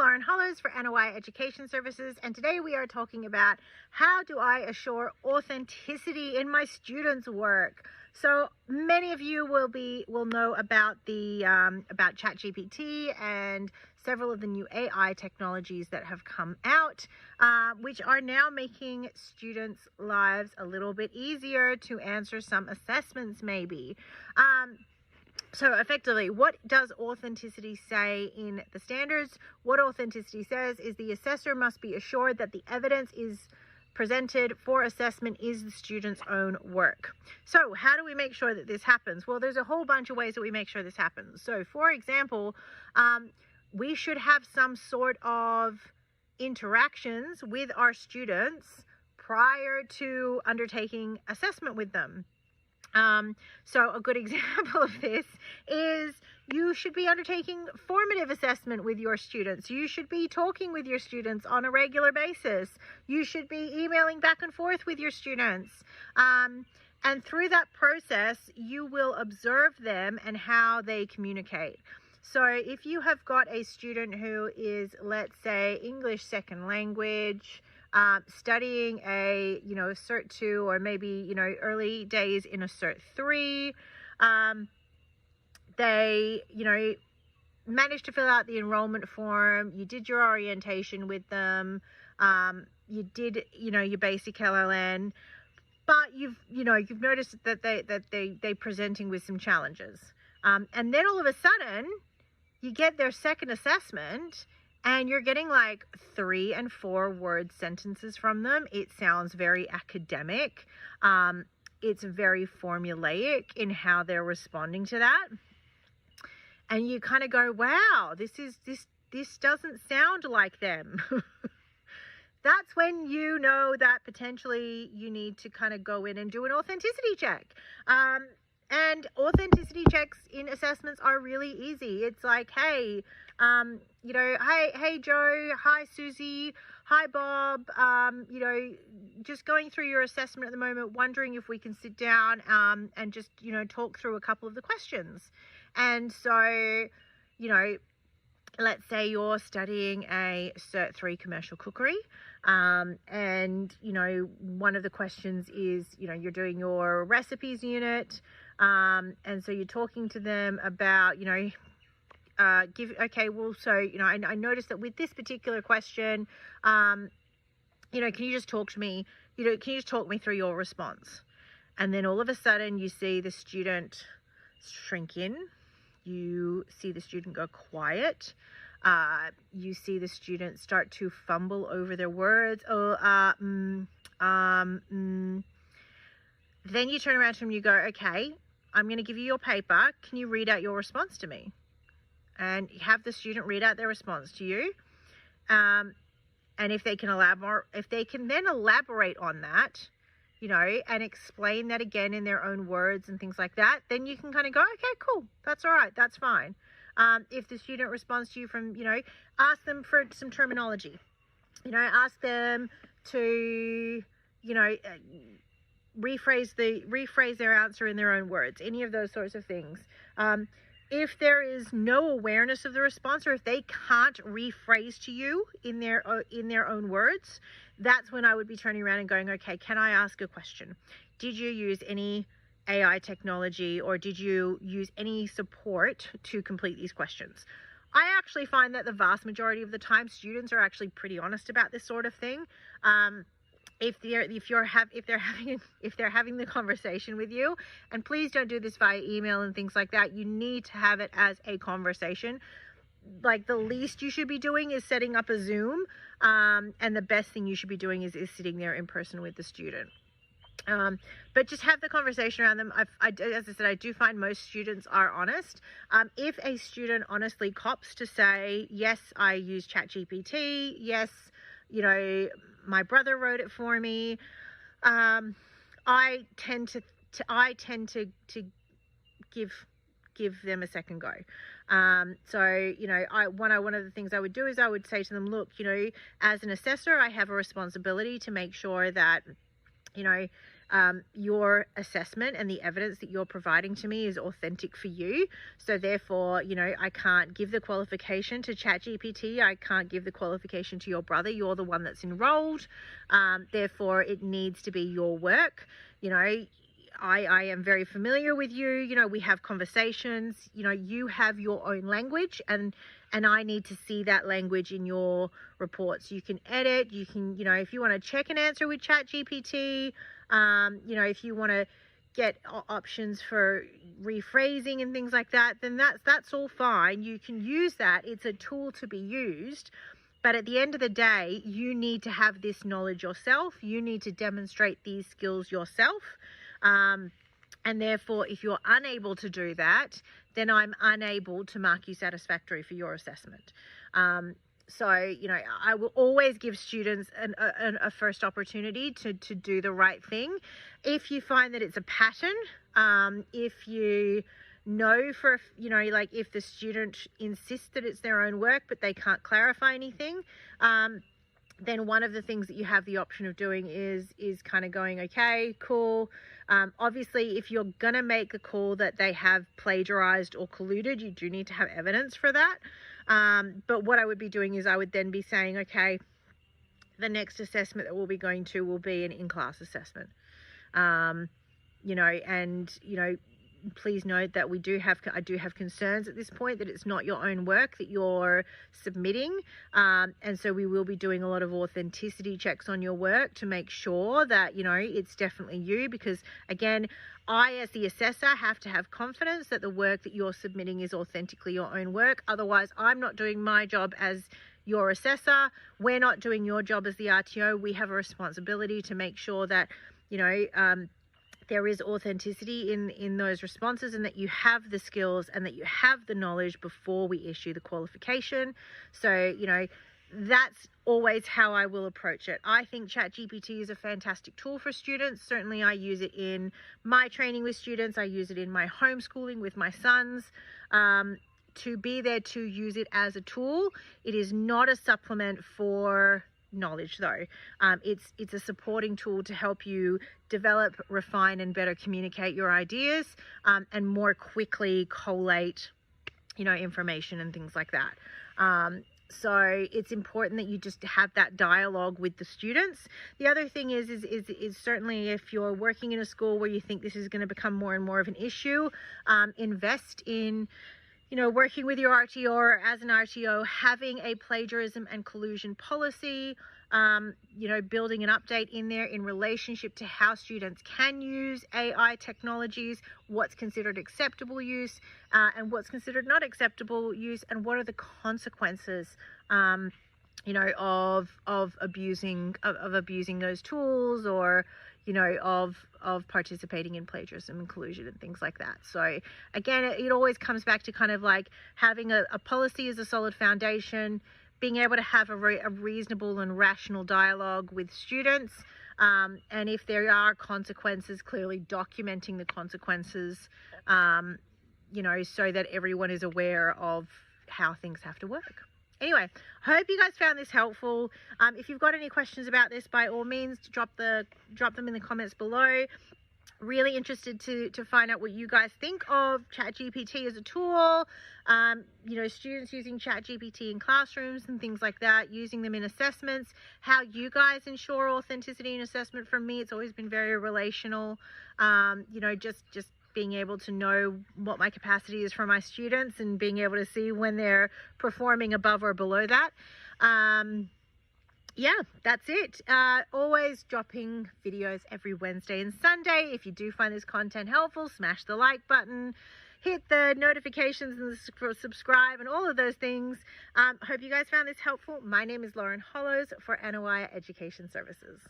Lauren Hollows for NOI Education Services, and today we are talking about how do I assure authenticity in my students' work. So many of you will know about about ChatGPT and several of the new AI technologies that have come out, which are now making students' lives a little bit easier to answer some assessments maybe. So effectively, what does authenticity say in the standards? What authenticity says is the assessor must be assured that the evidence is presented for assessment is the student's own work. So how do we make sure that this happens? Well, there's a whole bunch of ways that we make sure this happens. So for example, we should have some sort of interactions with our students prior to undertaking assessment with them. So a good example of this is you should be undertaking formative assessment with your students. You should be talking with your students on a regular basis. You should be emailing back and forth with your students. And through that process, you will observe them and how they communicate. So if you have got a student who is, let's say, English second language, studying a, Cert 2 or maybe, early days in a Cert 3, they, managed to fill out the enrollment form, you did your orientation with them, you did, your basic LLN, but you've noticed that they're presenting with some challenges. And then all of a sudden, you get their second assessment, and you're getting like 3 and 4 word sentences from them. It sounds very academic. It's very formulaic in how they're responding to that. And you kind of go, wow, this doesn't sound like them. That's when you know that potentially you need to kind of go in and do an authenticity check. And authenticity checks in assessments are really easy. It's like, hey, hey Joe, hi Susie, hi Bob, just going through your assessment at the moment, wondering if we can sit down and just, talk through a couple of the questions. And so, let's say you're studying a Cert 3 commercial cookery, and, one of the questions is, you're doing your recipes unit, and so you're talking to them about, I noticed that with this particular question, can you just talk to me, can you just talk me through your response? And then all of a sudden you see the student shrink in, you see the student go quiet, you see the student start to fumble over their words, then you turn around to them and you go, okay, I'm going to give you your paper, can you read out your response to me? And have the student read out their response to you. And if they can then elaborate on that, and explain that again in their own words and things like that, then you can kind of go, okay, cool, that's all right, that's fine. If the student responds to you from, ask them for some terminology, ask them to, rephrase their answer in their own words, any of those sorts of things. If there is no awareness of the response, or if they can't rephrase to you in their own words, that's when I would be turning around and going, okay, can I ask a question? Did you use any AI technology, or did you use any support to complete these questions? I actually find that the vast majority of the time, students are actually pretty honest about this sort of thing. If they're having the conversation with you, and please don't do this via email and things like that. You need to have it as a conversation. Like, the least you should be doing is setting up a Zoom, and the best thing you should be doing is sitting there in person with the student. But just have the conversation around them. As I said, I do find most students are honest. If a student honestly cops to say, yes, I use ChatGPT, yes, my brother wrote it for me, I tend to give them a second go. So one of the things I would do is I would say to them, look, as an assessor, I have a responsibility to make sure that your assessment and the evidence that you're providing to me is authentic for you. So therefore, I can't give the qualification to ChatGPT. I can't give the qualification to your brother. You're the one that's enrolled. Therefore, it needs to be your work. I am very familiar with you. We have conversations. You have your own language, and I need to see that language in your reports. You can edit. You can, if you want to check an answer with ChatGPT, if you want to get options for rephrasing and things like that, then that's all fine. You can use that. It's a tool to be used. But at the end of the day, you need to have this knowledge yourself. You need to demonstrate these skills yourself. And therefore, if you're unable to do that, then I'm unable to mark you satisfactory for your assessment. So, I will always give students a first opportunity to do the right thing. If you find that it's a pattern, if you know if the student insists that it's their own work, but they can't clarify anything, then one of the things that you have the option of doing is kind of going, okay, cool. Obviously, if you're going to make the call that they have plagiarized or colluded, you do need to have evidence for that. But what I would be doing is I would then be saying, okay, the next assessment that we'll be going to will be an in-class assessment. Please note that I do have concerns at this point that it's not your own work that you're submitting. And so we will be doing a lot of authenticity checks on your work to make sure that, it's definitely you, because again, I, as the assessor, have to have confidence that the work that you're submitting is authentically your own work. Otherwise, I'm not doing my job as your assessor. We're not doing your job as the RTO. We have a responsibility to make sure that, there is authenticity in those responses, and that you have the skills and that you have the knowledge before we issue the qualification. So, that's always how I will approach it. I think ChatGPT is a fantastic tool for students. Certainly I use it in my training with students. I use it in my homeschooling with my sons. To be there to use it as a tool. It is not a supplement for knowledge, though. It's a supporting tool to help you develop, refine, and better communicate your ideas, and more quickly collate, information and things like that. So it's important that you just have that dialogue with the students. The other thing is certainly if you're working in a school where you think this is going to become more and more of an issue, invest in working with your RTO, or as an RTO, having a plagiarism and collusion policy, building an update in there in relationship to how students can use AI technologies, what's considered acceptable use, and what's considered not acceptable use, and what are the consequences, of abusing those tools, or of participating in plagiarism and collusion and things like that. So again, it always comes back to kind of like having a policy as a solid foundation, being able to have a reasonable and rational dialogue with students, and if there are consequences, clearly documenting the consequences, so that everyone is aware of how things have to work. Anyway, I hope you guys found this helpful. If you've got any questions about this, by all means, drop them in the comments below. Really interested to find out what you guys think of ChatGPT as a tool. Students using ChatGPT in classrooms and things like that, using them in assessments, how you guys ensure authenticity in assessment. For me, it's always been very relational. Just being able to know what my capacity is for my students, and being able to see when they're performing above or below that. Yeah, that's it. Always dropping videos every Wednesday and Sunday. If you do find this content helpful, smash the like button, hit the notifications and subscribe and all of those things. Hope you guys found this helpful. My name is Lauren Hollows for NOI Education Services.